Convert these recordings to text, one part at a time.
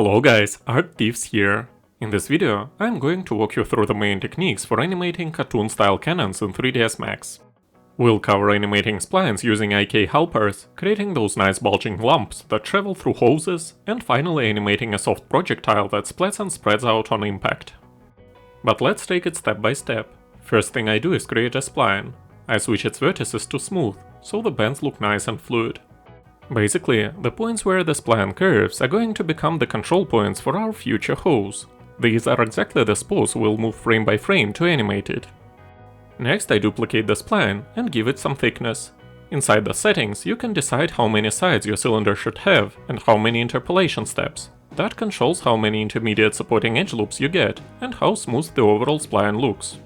Hello guys, Art-Teeves here. In this video, I'm going to walk you through the main techniques for animating cartoon-style cannons in 3ds Max. We'll cover animating splines using IK helpers, creating those nice bulging lumps that travel through hoses, and finally animating a soft projectile that splats and spreads out on impact. But let's take it step by step. First thing I do is create a spline. I switch its vertices to smooth, so the bends look nice and fluid. Basically, the points where the spline curves are going to become the control points for our future hose. These are exactly the spots we'll move frame by frame to animate it. Next I duplicate the spline and give it some thickness. Inside the settings you can decide how many sides your cylinder should have and how many interpolation steps. That controls how many intermediate supporting edge loops you get and how smooth the overall spline looks.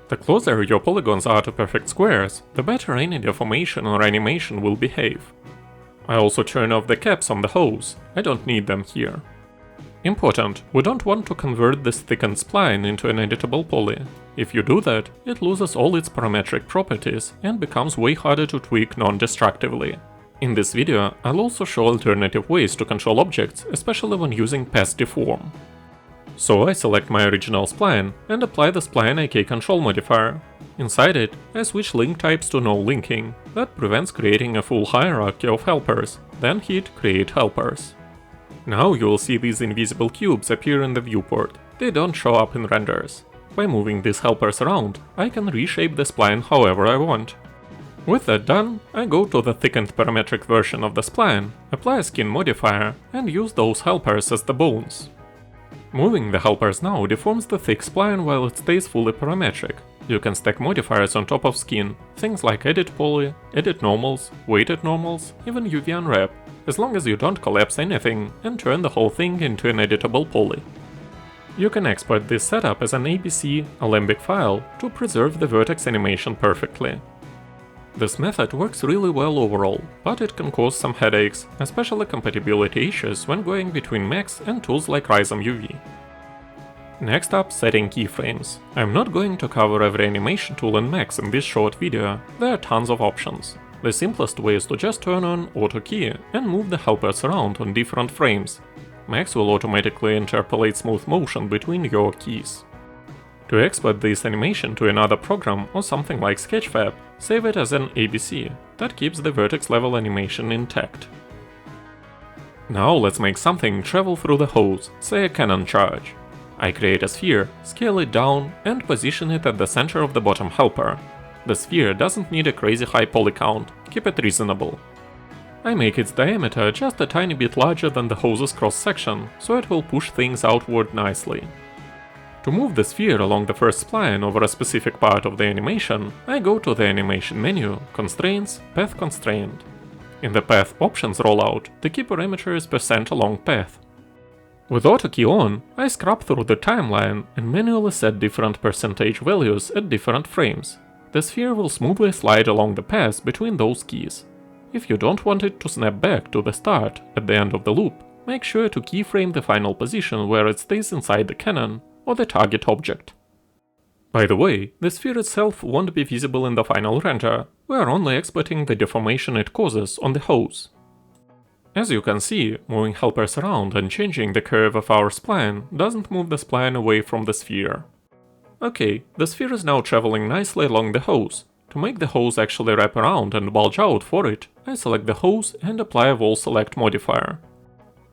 The closer your polygons are to perfect squares, the better any deformation or animation will behave. I also turn off the caps on the hose, I don't need them here. Important, we don't want to convert this thickened spline into an editable poly. If you do that, it loses all its parametric properties and becomes way harder to tweak non-destructively. In this video, I'll also show alternative ways to control objects, especially when using Path Deform. So I select my original spline and apply the Spline IK control modifier. Inside it, I switch link types to no linking. That prevents creating a full hierarchy of helpers, then hit Create Helpers. Now you will see these invisible cubes appear in the viewport, they don't show up in renders. By moving these helpers around, I can reshape the spline however I want. With that done, I go to the thickened parametric version of the spline, apply a skin modifier, and use those helpers as the bones. Moving the helpers now deforms the thick spline while it stays fully parametric. You can stack modifiers on top of skin, things like edit poly, edit normals, weighted normals, even UV unwrap, as long as you don't collapse anything and turn the whole thing into an editable poly. You can export this setup as an ABC Alembic file to preserve the vertex animation perfectly. This method works really well overall, but it can cause some headaches, especially compatibility issues when going between Max and tools like Rhizome UV. Next up, setting keyframes. I'm not going to cover every animation tool in Max in this short video, there are tons of options. The simplest way is to just turn on Auto Key and move the helpers around on different frames. Max will automatically interpolate smooth motion between your keys. To export this animation to another program or something like Sketchfab, save it as an ABC, that keeps the vertex level animation intact. Now let's make something travel through the hose, say a cannon charge. I create a sphere, scale it down, and position it at the center of the bottom helper. The sphere doesn't need a crazy high poly count, keep it reasonable. I make its diameter just a tiny bit larger than the hose's cross-section, so it will push things outward nicely. To move the sphere along the first spline over a specific part of the animation, I go to the animation menu, Constraints, Path Constraint. In the Path Options rollout, the key parameter is %along-path. With AutoKey on, I scrub through the timeline and manually set different percentage values at different frames. The sphere will smoothly slide along the path between those keys. If you don't want it to snap back to the start at the end of the loop, make sure to keyframe the final position where it stays inside the cannon or the target object. By the way, the sphere itself won't be visible in the final render, we are only exporting the deformation it causes on the hose. As you can see, moving helpers around and changing the curve of our spline doesn't move the spline away from the sphere. Okay, the sphere is now traveling nicely along the hose. To make the hose actually wrap around and bulge out for it, I select the hose and apply a Wall Select modifier.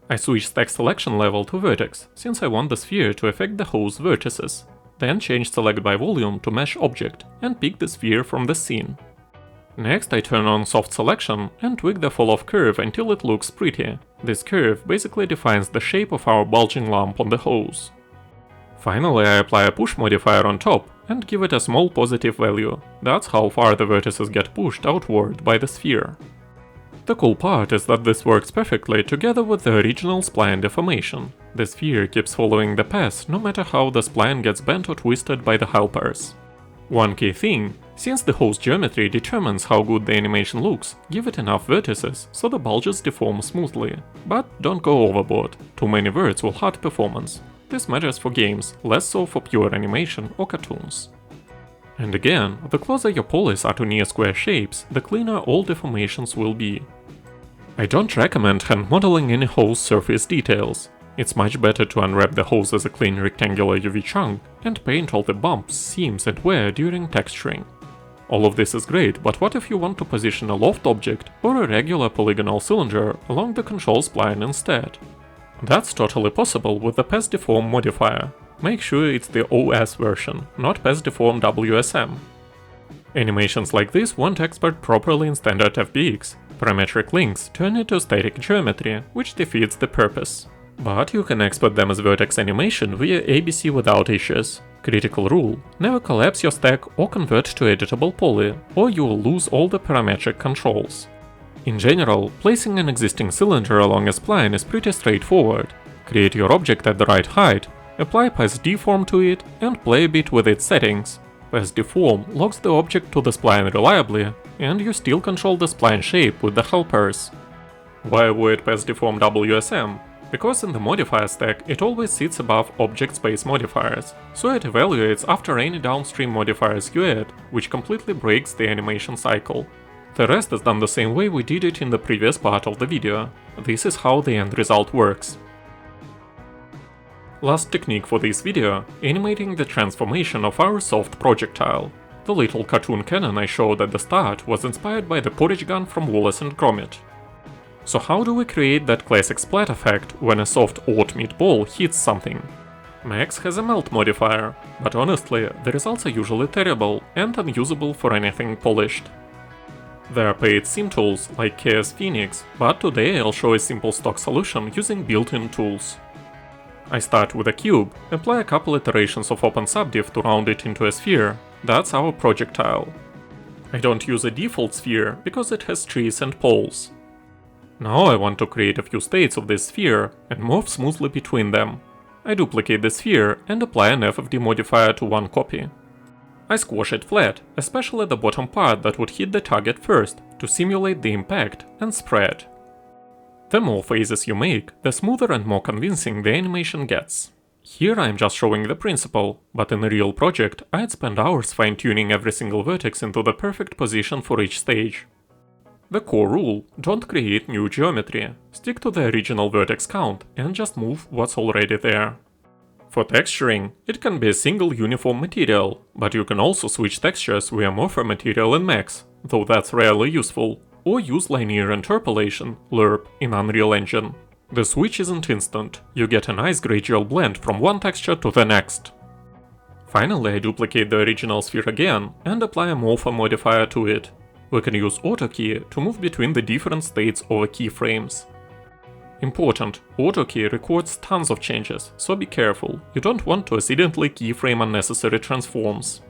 I switch stack selection level to vertex, since I want the sphere to affect the hose vertices. Then change select by volume to mesh object and pick the sphere from the scene. Next I turn on soft selection and tweak the fall-off curve until it looks pretty. This curve basically defines the shape of our bulging lump on the hose. Finally I apply a push modifier on top and give it a small positive value. That's how far the vertices get pushed outward by the sphere. The cool part is that this works perfectly together with the original spline deformation. The sphere keeps following the path no matter how the spline gets bent or twisted by the helpers. One key thing, since the hose geometry determines how good the animation looks, give it enough vertices so the bulges deform smoothly. But don't go overboard, too many verts will hurt performance. This matters for games, less so for pure animation or cartoons. And again, the closer your polys are to near square shapes, the cleaner all deformations will be. I don't recommend hand modeling any hose surface details. It's much better to unwrap the hose as a clean rectangular UV chunk and paint all the bumps, seams and wear during texturing. All of this is great, but what if you want to position a loft object or a regular polygonal cylinder along the control spline instead? That's totally possible with the Path Deform modifier. Make sure it's the OS version, not Path Deform WSM. Animations like this won't export properly in standard FBX. Parametric links turn into static geometry, which defeats the purpose. But you can export them as vertex animation via ABC without issues. Critical rule: never collapse your stack or convert to editable poly, or you will lose all the parametric controls. In general, placing an existing cylinder along a spline is pretty straightforward. Create your object at the right height, apply Path Deform to it, and play a bit with its settings. Path Deform locks the object to the spline reliably, and you still control the spline shape with the helpers. Why avoid Path Deform WSM? Because in the modifier stack it always sits above object space modifiers, so it evaluates after any downstream modifiers you add, which completely breaks the animation cycle. The rest is done the same way we did it in the previous part of the video. This is how the end result works. Last technique for this video: animating the transformation of our soft projectile. The little cartoon cannon I showed at the start was inspired by the porridge gun from Wallace and Gromit. So how do we create that classic splat effect when a soft oat-meat ball hits something? Max has a melt modifier, but honestly, the results are usually terrible and unusable for anything polished. There are paid sim tools like KS Phoenix, but today I'll show a simple stock solution using built-in tools. I start with a cube, apply a couple iterations of OpenSubdiv to round it into a sphere. That's our projectile. I don't use a default sphere because it has trees and poles. Now I want to create a few states of this sphere and move smoothly between them. I duplicate the sphere and apply an FFD modifier to one copy. I squash it flat, especially the bottom part that would hit the target first, to simulate the impact and spread. The more phases you make, the smoother and more convincing the animation gets. Here I'm just showing the principle, but in a real project I'd spend hours fine-tuning every single vertex into the perfect position for each stage. The core rule: don't create new geometry, stick to the original vertex count and just move what's already there. For texturing, it can be a single uniform material, but you can also switch textures via Morpher material in Max, though that's rarely useful, or use linear interpolation, LIRP, in Unreal Engine. The switch isn't instant, you get a nice gradual blend from one texture to the next. Finally, I duplicate the original sphere again and apply a Morpher modifier to it. We can use AutoKey to move between the different states over keyframes. Important: AutoKey records tons of changes, so be careful, you don't want to accidentally keyframe unnecessary transforms.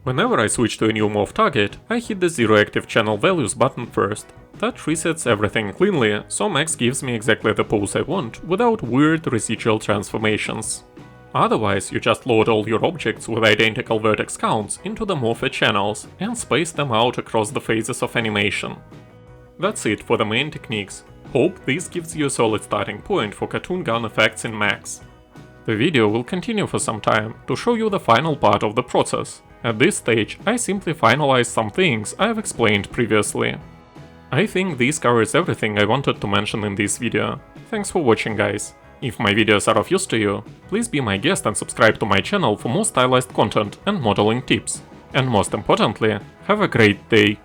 Whenever I switch to a new morph target, I hit the Zero Active Channel Values button first. That resets everything cleanly, so Max gives me exactly the pose I want, without weird residual transformations. Otherwise, you just load all your objects with identical vertex counts into the Morpher channels and space them out across the phases of animation. That's it for the main techniques. Hope this gives you a solid starting point for cartoon gun effects in Max. The video will continue for some time to show you the final part of the process. At this stage, I simply finalize some things I've explained previously. I think this covers everything I wanted to mention in this video. Thanks for watching, guys. If my videos are of use to you, please be my guest and subscribe to my channel for more stylized content and modeling tips. And most importantly, have a great day!